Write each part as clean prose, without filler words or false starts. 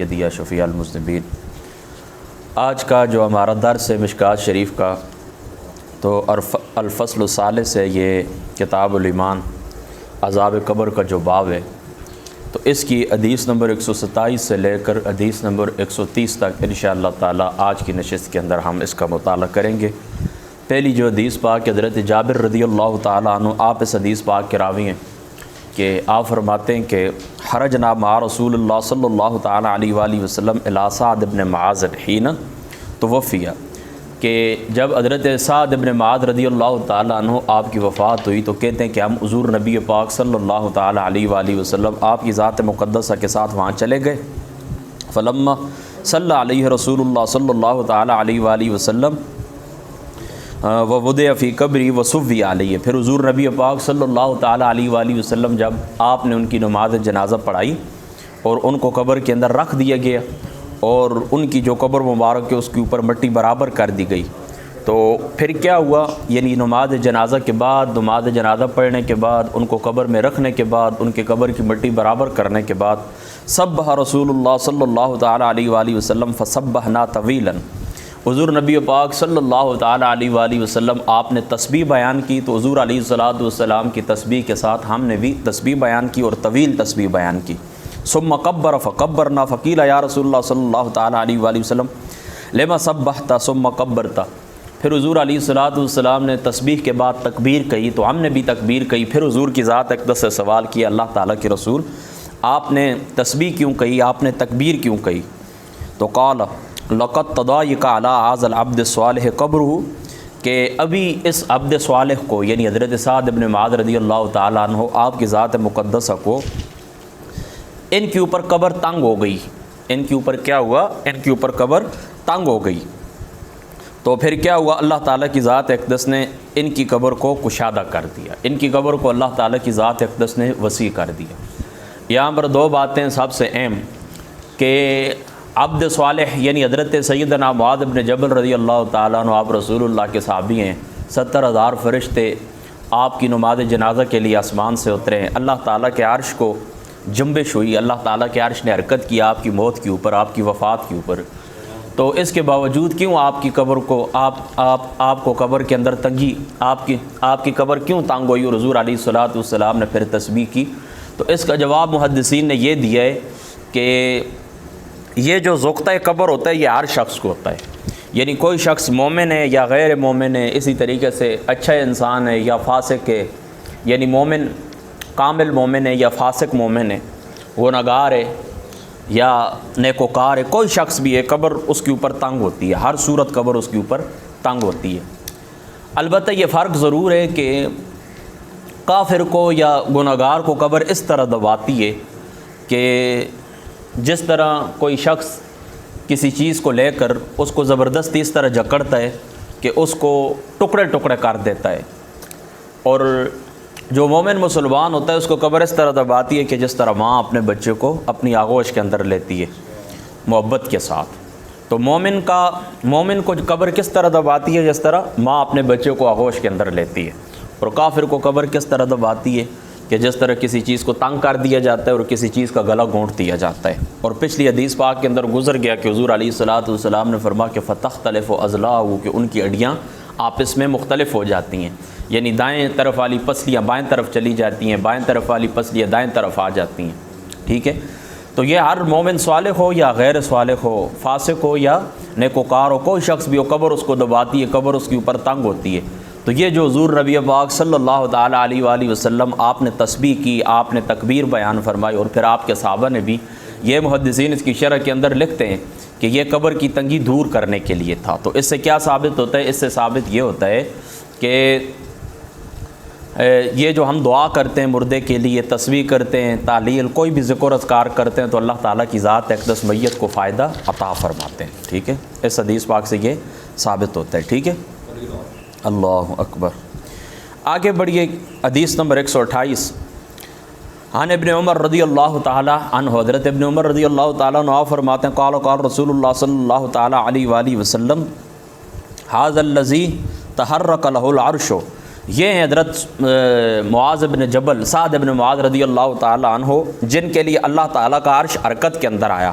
دیا شفیع المذنبین۔ آج کا جو ہمارا درس ہے مشکات شریف کا، تو الفصل الثالث ہے، یہ کتاب الایمان عذاب قبر کا جو باب ہے، تو اس کی حدیث نمبر 127 سے لے کر حدیث نمبر 130 تک انشاءاللہ تعالی آج کی نشست کے اندر ہم اس کا مطالعہ کریں گے۔ پہلی جو حدیث پاک حضرت جابر رضی اللہ تعالی عنہ، آپ اس حدیث پاک کے راوی ہیں کہ آپ فرماتے ہیں کہ خرجنا مع رسول اللہ صلی اللہ تعالی علیہ وآلہ وسلم الی سعد بن معاذ حین توفی، کہ جب حضرت سعد بن معاذ رضی اللہ تعالی عنہ آپ کی وفات ہوئی تو کہتے ہیں کہ ہم حضور نبی پاک صلی اللہ تعالی علیہ وآلہ وسلم آپ کی ذات مقدسہ کے ساتھ وہاں چلے گئے۔ فلما صلی علیہ رسول اللہ صلی اللہ تعالی علیہ وآلہ وسلم ووضع فی قبری وصوی علیہ، پھر حضور نبی پاک صلی اللہ تعالی علیہ وآلہ وسلم جب آپ نے ان کی نماز جنازہ پڑھائی اور ان کو قبر کے اندر رکھ دیا گیا اور ان کی جو قبر مبارک ہے اس کے اوپر مٹی برابر کر دی گئی، تو پھر کیا ہوا، یعنی نماز جنازہ کے بعد، نماز جنازہ پڑھنے کے بعد، ان کو قبر میں رکھنے کے بعد، ان کے قبر کی مٹی برابر کرنے کے بعد، سبح رسول اللہ صلی اللہ تعالی علیہ وآلہ وسلم فسبحنا طویلا، حضور نبی پاک صلی اللہ تعالی علیہ وآلہ وسلم آپ نے تسبیح بیان کی، تو حضور علیہ الصلوۃ والسلام کی تسبیح کے ساتھ ہم نے بھی تسبیح بیان کی اور طویل تسبیح بیان کی۔ ثم قبر فقبرنا فقیل یا رسول اللہ صلی اللہ تعالی علیہ وآلہ وسلم لما سبحت ثم قبرت، پھر حضور علیہ الصلوۃ والسلام نے تسبیح کے بعد تکبیر کہی تو ہم نے بھی تکبیر کہی، پھر حضور کی ذات اقدس سے سوال کیا اللہ تعالیٰ کے رسول آپ نے تسبیح کیوں کہی، آپ نے تکبیر کیوں کہی، تو قال لقد تضايق على هذا العبد الصالح قبره، کہ ابھی اس عبد صالح کو یعنی حضرت سعد بن معاذ رضی اللہ تعالیٰ عنہ آپ کی ذات مقدسہ کو ان کے اوپر قبر تنگ ہو گئی، ان کے اوپر کیا ہوا، ان کے اوپر قبر تنگ ہو گئی، تو پھر کیا ہوا، اللہ تعالیٰ کی ذات اقدس نے ان کی قبر کو کشادہ کر دیا، ان کی قبر کو اللہ تعالیٰ کی ذات اقدس نے وسیع کر دیا۔ یہاں پر دو باتیں سب سے اہم، کہ عبد صالح یعنی حضرت سیدنا معاذ بن جبل رضی اللہ تعالیٰ عنہ، آپ رسول اللہ کے صحابی ہیں، 70,000 فرشتے آپ کی نماز جنازہ کے لیے آسمان سے اترے ہیں، اللہ تعالیٰ کے عرش کو جنبش ہوئی، اللہ تعالیٰ کے عرش نے حرکت کی آپ کی موت کے اوپر، آپ کی وفات کے اوپر، تو اس کے باوجود کیوں آپ کی قبر کو آپ کو قبر کے اندر تنگی، آپ کی قبر کیوں تنگ ہوئی اور حضور علیہ الصلوۃ والسلام نے پھر تسبیح کی، تو اس کا جواب محدثین نے یہ دیا ہے کہ یہ جو ذقتہ قبر ہوتا ہے یہ ہر شخص کو ہوتا ہے، یعنی کوئی شخص مومن ہے یا غیر مومن ہے، اسی طریقے سے اچھا انسان ہے یا فاسق ہے، یعنی مومن کامل مومن ہے یا فاسق مومن ہے، گنہگار ہے یا نیکوکار ہے، کوئی شخص بھی ہے، قبر اس کے اوپر تنگ ہوتی ہے، ہر صورت قبر اس کے اوپر تنگ ہوتی ہے۔ البتہ یہ فرق ضرور ہے کہ کافر کو یا گنہگار کو قبر اس طرح دباتی ہے کہ جس طرح کوئی شخص کسی چیز کو لے کر اس کو زبردستی اس طرح جکڑتا ہے کہ اس کو ٹکڑے ٹکڑے کر دیتا ہے، اور جو مومن مسلمان ہوتا ہے اس کو قبر اس طرح دباتی ہے کہ جس طرح ماں اپنے بچے کو اپنی آغوش کے اندر لیتی ہے محبت کے ساتھ، تو مومن کو قبر کس طرح دباتی ہے جس طرح ماں اپنے بچے کو آغوش کے اندر لیتی ہے، اور کافر کو قبر کس طرح دباتی ہے کہ جس طرح کسی چیز کو تنگ کر دیا جاتا ہے اور کسی چیز کا گلا گھونٹ دیا جاتا ہے۔ اور پچھلی حدیث پاک کے اندر گزر گیا کہ حضور علیہ الصلوۃ والسلام نے فرمایا کہ فتختلف اضلاع، کہ ان کی ہڈیاں آپس میں مختلف ہو جاتی ہیں، یعنی دائیں طرف والی پسلیاں بائیں طرف چلی جاتی ہیں، بائیں طرف والی پسلیاں دائیں طرف آ جاتی ہیں، ٹھیک ہے، تو یہ ہر مومن صالح ہو یا غیر صالح ہو، فاسق ہو یا نیکوکار ہو، کوئی شخص بھی ہو، قبر اس کو دباتی ہے، قبر اس کے اوپر تنگ ہوتی ہے۔ تو یہ جو حضور نبی پاک صلی اللہ تعالی علیہ وآلہ وسلم آپ نے تسبیح کی، آپ نے تکبیر بیان فرمائی، اور پھر آپ کے صحابہ نے بھی، یہ محدثین اس کی شرح کے اندر لکھتے ہیں کہ یہ قبر کی تنگی دور کرنے کے لیے تھا۔ تو اس سے کیا ثابت ہوتا ہے، اس سے ثابت یہ ہوتا ہے کہ یہ جو ہم دعا کرتے ہیں مردے کے لیے، تسبیح کرتے ہیں، تعلیل، کوئی بھی ذکر اذکار کرتے ہیں، تو اللہ تعالیٰ کی ذات اقدس میت کو فائدہ عطا فرماتے ہیں، ٹھیک ہے، اس حدیث پاک سے یہ ثابت ہوتا ہے، ٹھیک ہے، اللہ اکبر۔ آگے بڑھیے، حدیث نمبر 128، عن ابن عمر رضی اللہ تعالی عنہ، حضرت ابن عمر رضی اللہ تعالیٰ عنہ فرماتے ہیں قال رسول اللہ صلی اللہ تعالی علیہ وآلہ وسلم ھذا الذی تحرک لہ العرش، یہ ہیں حضرت معاذ بن جبل، سعد بن معاذ رضی اللہ تعالی عنہ، جن کے لیے اللہ تعالیٰ کا عرش حرکت کے اندر آیا،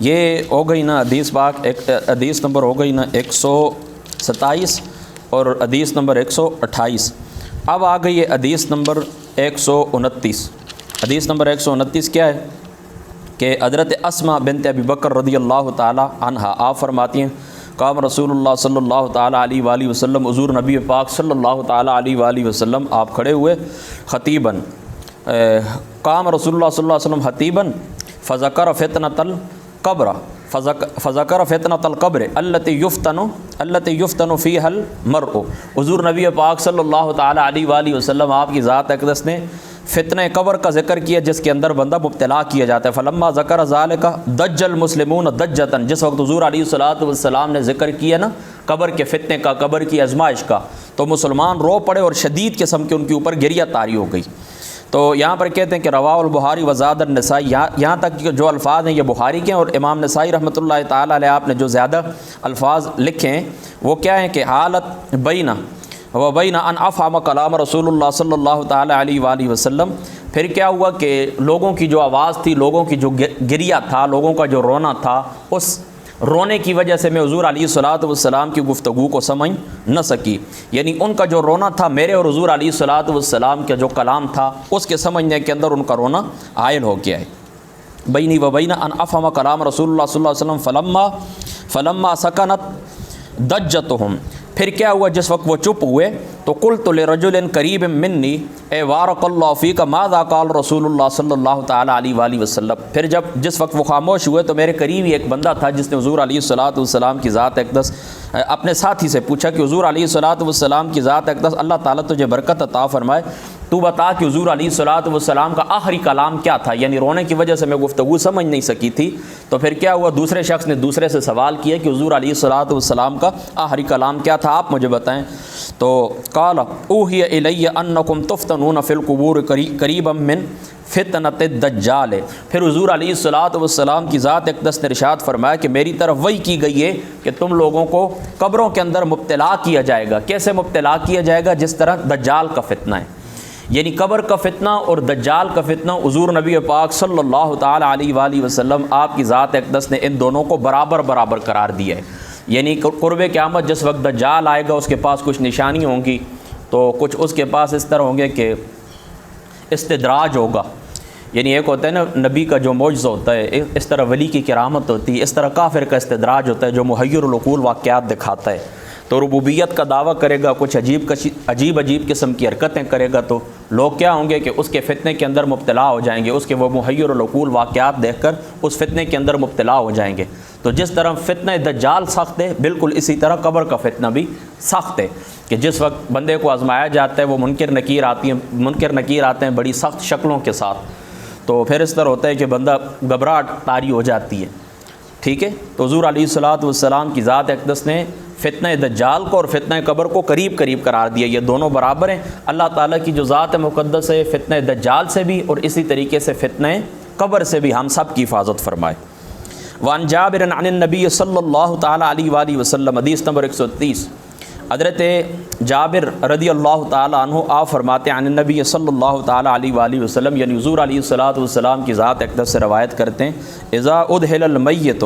یہ ہو گئی نا حدیث پاک، حدیث نمبر ہو گئی نا 127 اور حدیث نمبر 128۔ اب آ گئی ہے حدیث نمبر 129۔ حدیث نمبر 129 کیا ہے کہ حضرت اسماء بنت ابی بکر رضی اللہ تعالی عنہا آپ فرماتی ہیں قام رسول اللہ صلی اللہ تعالی علیہ وآلہ وسلم، حضور نبی پاک صلی اللہ تعالی علیہ وآلہ وسلم آپ کھڑے ہوئے خطیباً، قام رسول اللہ صلی اللہ علیہ وسلم خطیباً فذکر فتنۃ القبر فذکر فتنۃ القبر التی یفتن فیہا المرء۔ حضور نبی پاک صلی اللہ تعالی علیہ وآلہ وسلم آپ کی ذات اقدس نے فتنہ قبر کا ذکر کیا جس کے اندر بندہ مبتلا کیا جاتا ہے۔ فلما ذکر ذالک دج المسلمون دجۃ، جس وقت حضور علیہ الصلوۃ والسلام نے ذکر کیا نا قبر کے فتنے کا، قبر کی آزمائش کا، تو مسلمان رو پڑے اور شدید قسم کے ان کے اوپر گریہ طاری ہو گئی۔ تو یہاں پر کہتے ہیں کہ رواہ البخاری وزاد النسائی، یہاں تک کہ جو الفاظ ہیں یہ بخاری کے ہیں، اور امام نسائی رحمۃ اللہ تعالی علیہ آپ نے جو زیادہ الفاظ لکھے ہیں وہ کیا ہیں کہ حالت بینہ ان افہم کلام رسول اللہ صلی اللہ تعالی علیہ وآلہ وسلم۔ پھر کیا ہوا کہ لوگوں کی جو آواز تھی، لوگوں کی جو گریہ تھا، لوگوں کا جو رونا تھا، اس رونے کی وجہ سے میں حضور علیہ الصلوۃ والسلام کی گفتگو کو سمجھ نہ سکی، یعنی ان کا جو رونا تھا میرے اور حضور علیہ الصلوۃ والسلام کا جو کلام تھا اس کے سمجھنے کے اندر ان کا رونا حائل ہو گیا ہے۔ بینی و بین ان افہم کلام رسول اللہ صلی اللہ علیہ وسلم فلما سکنت دجتہم۔ پھر کیا ہوا جس وقت وہ چپ ہوئے تو قلت لرجل قریب منی اے بارک اللہ فیک ماذا قال رسول اللہ صلی اللہ تعالی علیہ وآلہ وسلم۔ پھر جس وقت وہ خاموش ہوئے تو میرے قریب ہی ایک بندہ تھا جس نے حضور علیہ الصلوۃ والسلام کی ذات اقدس اپنے ساتھی سے پوچھا کہ حضور علیہ الصلوۃ والسلام کی ذات اقدس اللہ تعالیٰ تجھے برکت عطا فرمائے، تو بتا کہ حضور علیہ الصلوۃ والسلام کا آخری کلام کیا تھا، یعنی رونے کی وجہ سے میں گفتگو سمجھ نہیں سکی تھی۔ تو پھر کیا ہوا، دوسرے شخص نے دوسرے سے سوال کیا کہ حضور علیہ الصلوۃ والسلام کا آخری کلام کیا تھا، آپ مجھے بتائیں۔ تو قال اوحی الی انکم تفتنون فی القبور قریبا من فتنۃ الدجال۔ پھر حضور علیہ الصلوۃ والسلام کی ذات اقدس نے ارشاد فرمایا کہ میری طرف وحی کی گئی ہے کہ تم لوگوں کو قبروں کے اندر مبتلا کیا جائے گا۔ کیسے مبتلا کیا جائے گا؟ جس طرح دجال کا فتنہ ہے، یعنی قبر کا فتنہ اور دجال کا فتنہ حضور نبی پاک صلی اللہ تعالی علیہ وآلہ وسلم آپ کی ذات اقدس نے ان دونوں کو برابر قرار دیا ہے۔ یعنی قرب قیامت جس وقت دجال آئے گا اس کے پاس کچھ نشانی ہوں گی، تو کچھ اس کے پاس اس طرح ہوں گے کہ استدراج ہوگا، یعنی ایک ہوتا ہے نا نبی کا جو معجزہ ہوتا ہے، اس طرح ولی کی کرامت ہوتی ہے، اس طرح کافر کا استدراج ہوتا ہے جو محیر العقول واقعات دکھاتا ہے۔ تو ربوبیت کا دعویٰ کرے گا، کچھ عجیب قسم کی حرکتیں کرے گا، تو لوگ کیا ہوں گے کہ اس کے فتنے کے اندر مبتلا ہو جائیں گے، اس کے وہ محیر العقول واقعات دیکھ کر اس فتنے کے اندر مبتلا ہو جائیں گے۔ تو جس طرح فتنہ دجال سخت ہے، بالکل اسی طرح قبر کا فتنہ بھی سخت ہے کہ جس وقت بندے کو آزمایا جاتا ہے وہ منکر نکیر آتے ہیں بڑی سخت شکلوں کے ساتھ، تو پھر اس طرح ہوتا ہے کہ بندہ گھبراہٹ طاری ہو جاتی ہے، ٹھیک ہے۔ تو حضور علیہ الصلوۃ والسلام کی ذات اقدس نے فتنہ دجال کو اور فتنہ قبر کو قریب قرار دیا، یہ دونوں برابر ہیں۔ اللہ تعالیٰ کی جو ذات مقدس ہے فتنہ دجال سے بھی اور اسی طریقے سے فتنہ قبر سے بھی ہم سب کی حفاظت فرمائے۔ وعن جابر عن النبی صلی اللہ تعالی علیہ وآلہ وسلم، حدیث نمبر 130، حضرت جابر رضی اللہ تعالی عنہ آپ فرماتے ہیں عن النبی صلی اللہ تعالی علیہ وآلہ وسلم، یعنی حضور علیہ الصلوۃ والسلام کی ذات اقدس سے روایت کرتے ہیں، اذا ادخل المیت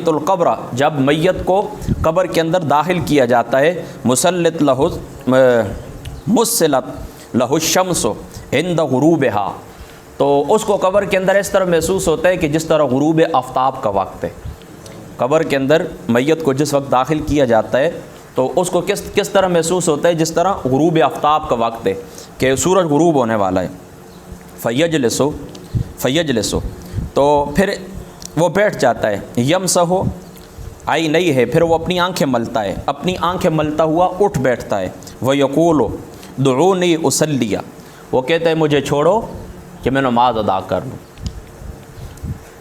القبر، جب میت کو قبر کے اندر داخل کیا جاتا ہے، مسلط لہ الشمس عند غروبہا، تو اس کو قبر کے اندر اس طرح محسوس ہوتا ہے کہ جس طرح غروب آفتاب کا وقت ہے۔ قبر کے اندر میت کو جس وقت داخل کیا جاتا ہے تو اس کو کس طرح محسوس ہوتا ہے؟ جس طرح غروب آفتاب کا وقت ہے کہ سورج غروب ہونے والا ہے۔ فیجلسو، تو پھر وہ بیٹھ جاتا ہے، یمسحو عینیہ ہے، پھر وہ اپنی آنکھیں ملتا ہے، اپنی آنکھیں ملتا ہوا اٹھ بیٹھتا ہے، ویقول دعونی اصلی، وہ کہتا ہے مجھے چھوڑو کہ میں نماز ادا کر لوں۔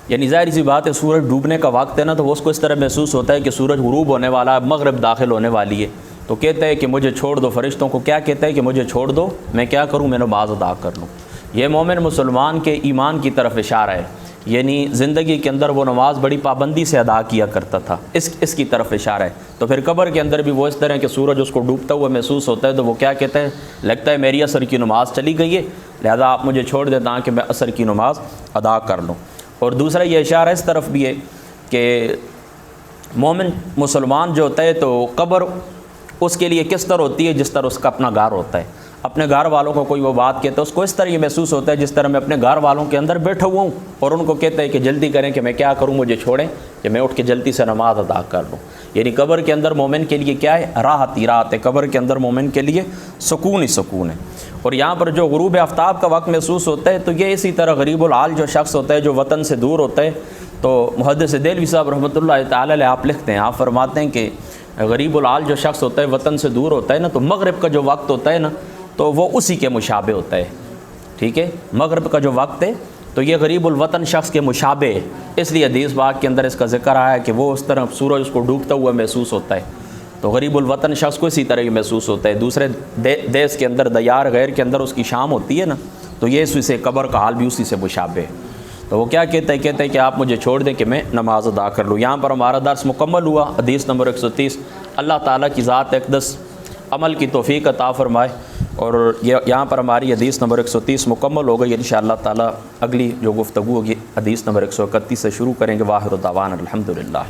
یعنی ظاہر سی بات ہے سورج ڈوبنے کا وقت ہے نا، تو اس کو اس طرح محسوس ہوتا ہے کہ سورج غروب ہونے والا ہے، مغرب داخل ہونے والی ہے، تو کہتا ہے کہ مجھے چھوڑ دو۔ فرشتوں کو کیا کہتا ہے کہ مجھے چھوڑ دو، میں کیا کروں، میں نماز ادا کر لوں۔ یہ مومن مسلمان کے ایمان کی طرف اشارہ ہے، یعنی زندگی کے اندر وہ نماز بڑی پابندی سے ادا کیا کرتا تھا، اس کی طرف اشارہ ہے۔ تو پھر قبر کے اندر بھی وہ اس طرح کہ سورج اس کو ڈوبتا ہوا محسوس ہوتا ہے، تو وہ کیا کہتا ہے، لگتا ہے میری عصر کی نماز چلی گئی ہے، لہذا آپ مجھے چھوڑ دیں تاکہ میں عصر کی نماز ادا کر لوں۔ اور دوسرا یہ اشارہ اس طرف بھی ہے کہ مومن مسلمان جو ہوتا ہے تو قبر اس کے لیے کس طرح ہوتی ہے؟ جس طرح اس کا اپنا گھر ہوتا ہے. اپنے گھر والوں کو کوئی وہ بات کہتا ہے اس کو اس طرح یہ محسوس ہوتا ہے جس طرح میں اپنے گھر والوں کے اندر بیٹھا ہوا ہوں اور ان کو کہتا ہے کہ جلدی کریں کہ میں کیا کروں، مجھے چھوڑیں کہ میں اٹھ کے جلدی سے نماز ادا کر لوں. یعنی قبر کے اندر مومن کے لیے کیا ہے؟ راحت ہی راحت ہے. قبر کے اندر مومن کے لیے سکون ہی سکون ہے. اور یہاں پر جو غروب آفتاب کا وقت محسوس ہوتا ہے تو یہ اسی طرح غریب الحال جو شخص ہوتا ہے جو وطن سے دور ہوتا ہے، تو محدث دہلوی صاحب رحمۃ اللہ تعالی علیہ آپ لکھتے ہیں، آپ فرماتے ہیں کہ غریب الحال جو شخص ہوتا ہے وطن سے دور ہوتا ہے نا، تو مغرب کا جو وقت ہوتا ہے نا تو وہ اسی کے مشابہ ہوتا ہے. ٹھیک ہے، مغرب کا جو وقت ہے تو یہ غریب الوطن شخص کے مشابہ ہے. اس لیے حدیث پاک کے اندر اس کا ذکر آیا ہے کہ وہ اس طرح سورج اس کو ڈوبتا ہوا محسوس ہوتا ہے. تو غریب الوطن شخص کو اسی طرح ہی محسوس ہوتا ہے. دوسرے دیس کے اندر، دیار غیر کے اندر اس کی شام ہوتی ہے نا، تو یہ اسی سے قبر کا حال بھی اسی سے مشابہ ہے. تو وہ کیا کہتے ہیں کہ آپ مجھے چھوڑ دیں کہ میں نماز ادا کر لوں. یہاں پر ہمارا درس مکمل ہوا. حدیث نمبر 130. اللہ تعالیٰ کی ذات اقدس عمل کی توفیق عطا فرمائے. اور یہاں پر ہماری حدیث نمبر 130 مکمل ہو گئی. انشاءاللہ تعالیٰ اگلی جو گفتگو ہوگی حدیث نمبر 131 سے شروع کریں گے. واخر دعوانا الحمدللہ.